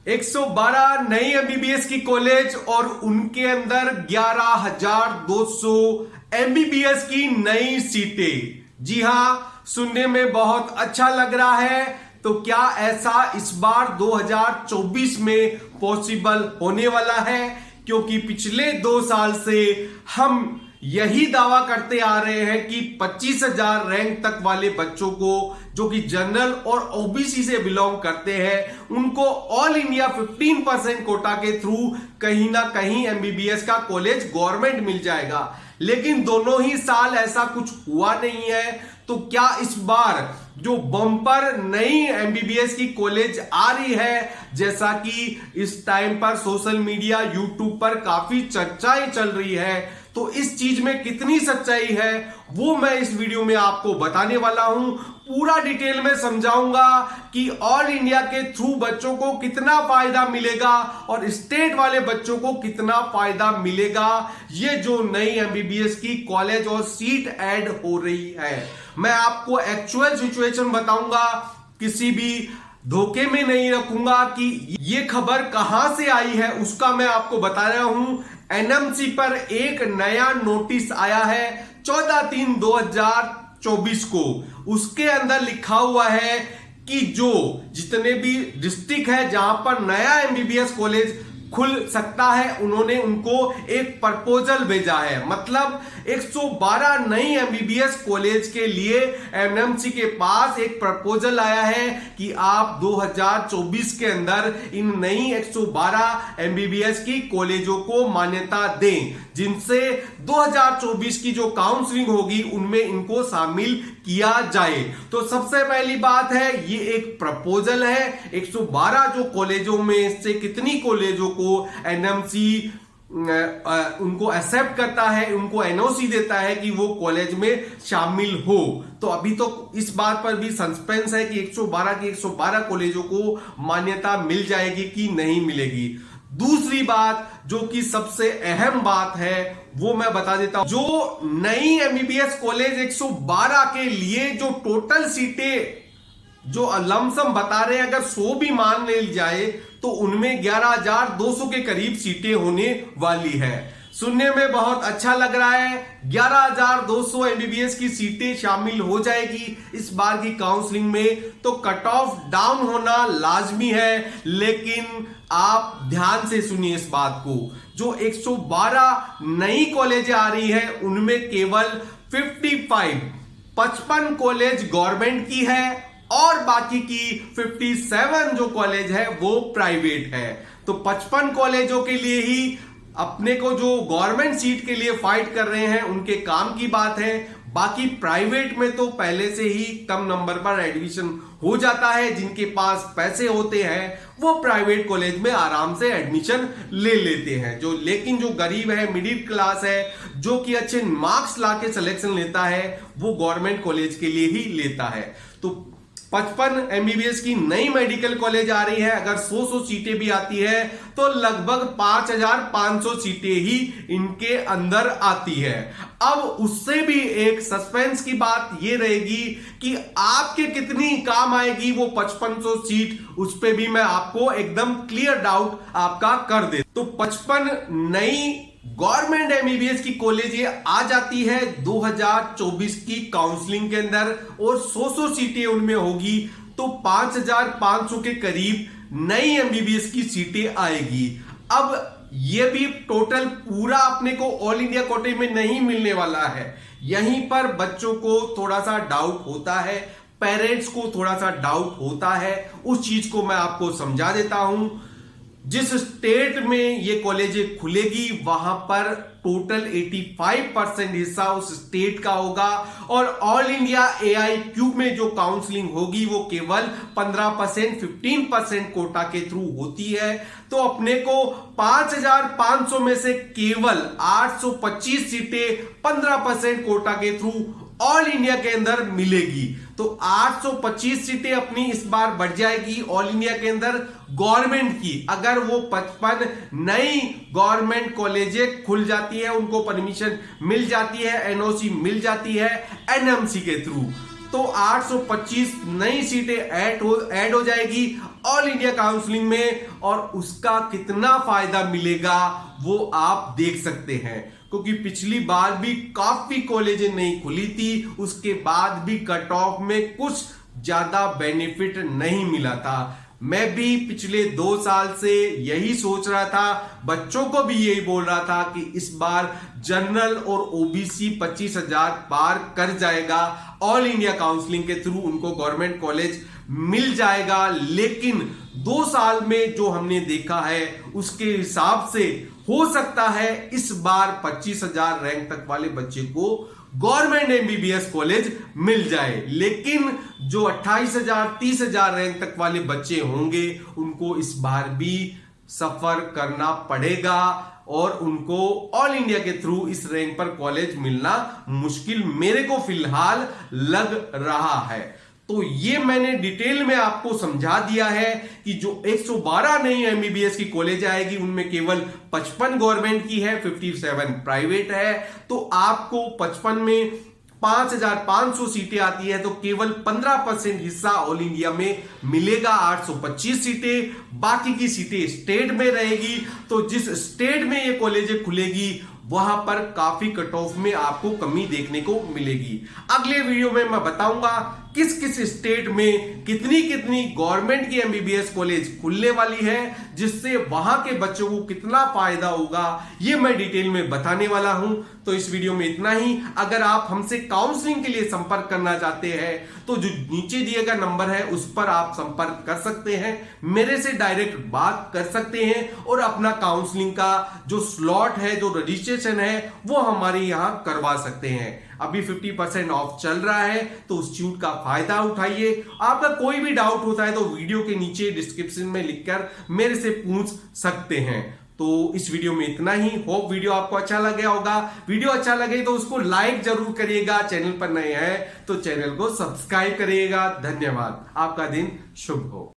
112 नई एमबीबीएस की कॉलेज और उनके अंदर 11,200 एमबीबीएस की नई सीटें। जी हां, सुनने में बहुत अच्छा लग रहा है। तो क्या ऐसा इस बार 2024 में पॉसिबल होने वाला है? क्योंकि पिछले 2 साल से हम यही दावा करते आ रहे हैं कि 25,000 रैंक तक वाले बच्चों को, जो कि जनरल और ओबीसी से बिलोंग करते हैं, उनको ऑल इंडिया 15% कोटा के थ्रू कहीं ना कहीं एमबीबीएस का कॉलेज गवर्नमेंट मिल जाएगा। लेकिन दोनों ही साल ऐसा कुछ हुआ नहीं है। तो क्या इस बार जो बम्पर नई एमबीबीएस की कॉलेज आ रही है, जैसा कि इस टाइम पर सोशल मीडिया यूट्यूब पर काफी चर्चाएं चल रही है, तो इस चीज में कितनी सच्चाई है वो मैं इस वीडियो में आपको बताने वाला हूं। पूरा डिटेल में समझाऊंगा कि ऑल इंडिया के थ्रू बच्चों को कितना फायदा मिलेगा और स्टेट वाले बच्चों को कितना फायदा मिलेगा। ये जो नई एमबीबीएस की कॉलेज और सीट ऐड हो रही है, मैं आपको एक्चुअल सिचुएशन बताऊंगा, किसी भी धोखे में नहीं रखूंगा कि ये खबर कहां से आई है, उसका मैं आपको बता रहा हूं। एनएमसी पर एक नया नोटिस आया है 14/3/2024 को। उसके अंदर लिखा हुआ है कि जो जितने भी डिस्ट्रिक्ट है जहां पर नया एमबीबीएस कॉलेज खुल सकता है, उन्होंने उनको एक प्रपोजल भेजा है। मतलब 112 नई एमबीबीएस कॉलेज के लिए एनएमसी के पास एक प्रपोजल आया है कि आप 2024 के अंदर इन नई 112 एमबीबीएस की कॉलेजों को मान्यता दें, जिनसे 2024 की जो काउंसलिंग होगी उनमें इनको शामिल किया जाए। तो सबसे पहली बात है, ये एक प्रपोजल है। 112 जो कॉलेजों में से कितनी कॉलेजों को एनएमसी उनको एक्सेप्ट करता है, उनको एनओसी देता है कि वो कॉलेज में शामिल हो। तो अभी तो इस बात पर भी सस्पेंस है कि 112 की 112 कॉलेजों को मान्यता मिल जाएगी कि नहीं मिलेगी। दूसरी बात जो कि सबसे अहम बात है वो मैं बता देता हूं। जो नई एमबीबीएस कॉलेज 112 के लिए जो टोटल सीटें जो लमसम बता रहे हैं, अगर 100 भी मान ली जाए तो उनमें 11,200 के करीब सीटें होने वाली है। सुनने में बहुत अच्छा लग रहा है। 11,200 एमबीबीएस की सीटें शामिल हो जाएगी इस बार की काउंसलिंग में, तो कट ऑफ डाउन होना लाजमी है। लेकिन आप ध्यान से सुनिए इस बात को, जो 112 नई कॉलेज आ रही है उनमें केवल 55 कॉलेज गवर्नमेंट की है और बाकी की 57 जो कॉलेज है वो प्राइवेट है। तो 55 कॉलेजों के लिए ही अपने को जो गवर्नमेंट सीट के लिए फाइट कर रहे हैं उनके काम की बात है। बाकी प्राइवेट में तो पहले से ही कम नंबर पर एडमिशन हो जाता है। जिनके पास पैसे होते हैं वो प्राइवेट कॉलेज में आराम से एडमिशन ले लेते हैं। लेकिन जो गरीब है, मिडिल क्लास है, जो कि अच्छे मार्क्स लाके सिलेक्शन लेता है, वो गवर्नमेंट कॉलेज के लिए ही लेता है। तो 55 एमबीबीएस की नई मेडिकल कॉलेज आ रही है। अगर 100 सीटें भी आती है तो लगभग 5,500 सीटें ही इनके अंदर आती है। अब उससे भी एक सस्पेंस की बात ये रहेगी कि आपके कितनी काम आएगी वो 5500 सीट, उस पे भी मैं आपको एकदम क्लियर डाउट आपका कर दे। तो 55 नई गवर्नमेंट एमबीबीएस की कॉलेज ये आ जाती है 2024 की काउंसलिंग के अंदर और 100 सीटें उनमें होगी, तो 5,500 के करीब नई एमबीबीएस की सीटें आएगी। अब ये भी टोटल पूरा अपने को ऑल इंडिया कोटे में नहीं मिलने वाला है। यहीं पर बच्चों को थोड़ा सा डाउट होता है, पेरेंट्स को थोड़ा सा डाउट होता है। उस चीज को मैं आपको समझा देता हूं। जिस स्टेट में ये कॉलेज खुलेगी वहां पर टोटल 85% हिस्सा उस स्टेट का होगा और ऑल इंडिया एआईक्यू में जो काउंसलिंग होगी वो केवल 15% 15% कोटा के थ्रू होती है। तो अपने को 5,500 में से केवल 825 सीटें 15% कोटा के थ्रू ऑल इंडिया के अंदर मिलेगी। तो 825 सीटें अपनी इस बार बढ़ जाएगी ऑल इंडिया के अंदर गवर्नमेंट की, अगर वो 55 नई गवर्नमेंट कॉलेजें खुल जाती है, उनको परमिशन मिल जाती है, एनओसी मिल जाती है एनएमसी के थ्रू, तो 825 नई सीटें ऐड हो जाएगी ऑल इंडिया काउंसलिंग में, और उसका कितना फायदा मिलेगा वो आप देख सकते हैं। क्योंकि पिछली बार भी काफी कॉलेजें नहीं खुली थी, उसके बाद भी कट ऑफ में कुछ ज्यादा बेनिफिट नहीं मिला था। मैं भी पिछले 2 साल से यही सोच रहा था, बच्चों को भी यही बोल रहा था कि इस बार जनरल और ओबीसी 25,000 पार कर जाएगा, ऑल इंडिया काउंसलिंग के थ्रू उनको गवर्नमेंट कॉलेज मिल जाएगा। लेकिन 2 साल में जो हमने देखा है उसके हिसाब से हो सकता है इस बार 25,000 रैंक तक वाले बच्चे को गवर्नमेंट एमबीबीएस कॉलेज मिल जाए, लेकिन जो 28,000 30,000 रैंक तक वाले बच्चे होंगे उनको इस बार भी सफर करना पड़ेगा और उनको ऑल इंडिया के थ्रू इस रैंक पर कॉलेज मिलना मुश्किल मेरे को फिलहाल लग रहा है। तो ये मैंने डिटेल में आपको समझा दिया है कि जो 112 नई एमबीबीएस की कॉलेज आएगी उनमें केवल 55 गवर्नमेंट की है, 57 प्राइवेट है। तो आपको 55 में 5,500 सीटें आती है, तो केवल 15% हिस्सा ऑल इंडिया में मिलेगा, 825 सीटें। बाकी की सीटें स्टेट में रहेगी। तो जिस स्टेट में ये कॉलेजें खुलेगी वहां पर काफी कट ऑफ में आपको कमी देखने को मिलेगी। अगले वीडियो में मैं बताऊंगा किस किस स्टेट में कितनी कितनी गवर्नमेंट की एमबीबीएस कॉलेज खुलने वाली है, जिससे वहां के बच्चों को कितना फायदा होगा ये मैं डिटेल में बताने वाला हूं। तो इस वीडियो में इतना ही। अगर आप हमसे काउंसलिंग के लिए संपर्क करना चाहते हैं तो जो नीचे दिए गए नंबर है उस पर आप संपर्क कर सकते हैं, मेरे से डायरेक्ट बात कर सकते हैं और अपना काउंसलिंग का जो स्लॉट है, जो रजिस्ट्रेशन है वो हमारे यहां करवा सकते हैं। अभी 50% ऑफ चल रहा है, तो उस छूट का फायदा उठाइए। आपका कोई भी डाउट होता है तो वीडियो के नीचे डिस्क्रिप्शन में लिखकर मेरे से पूछ सकते हैं। तो इस वीडियो में इतना ही। होप वीडियो आपको अच्छा लगा होगा। वीडियो अच्छा लगे तो उसको लाइक जरूर करिएगा, चैनल पर नए हैं तो चैनल को सब्सक्राइब करिएगा। धन्यवाद। आपका दिन शुभ हो।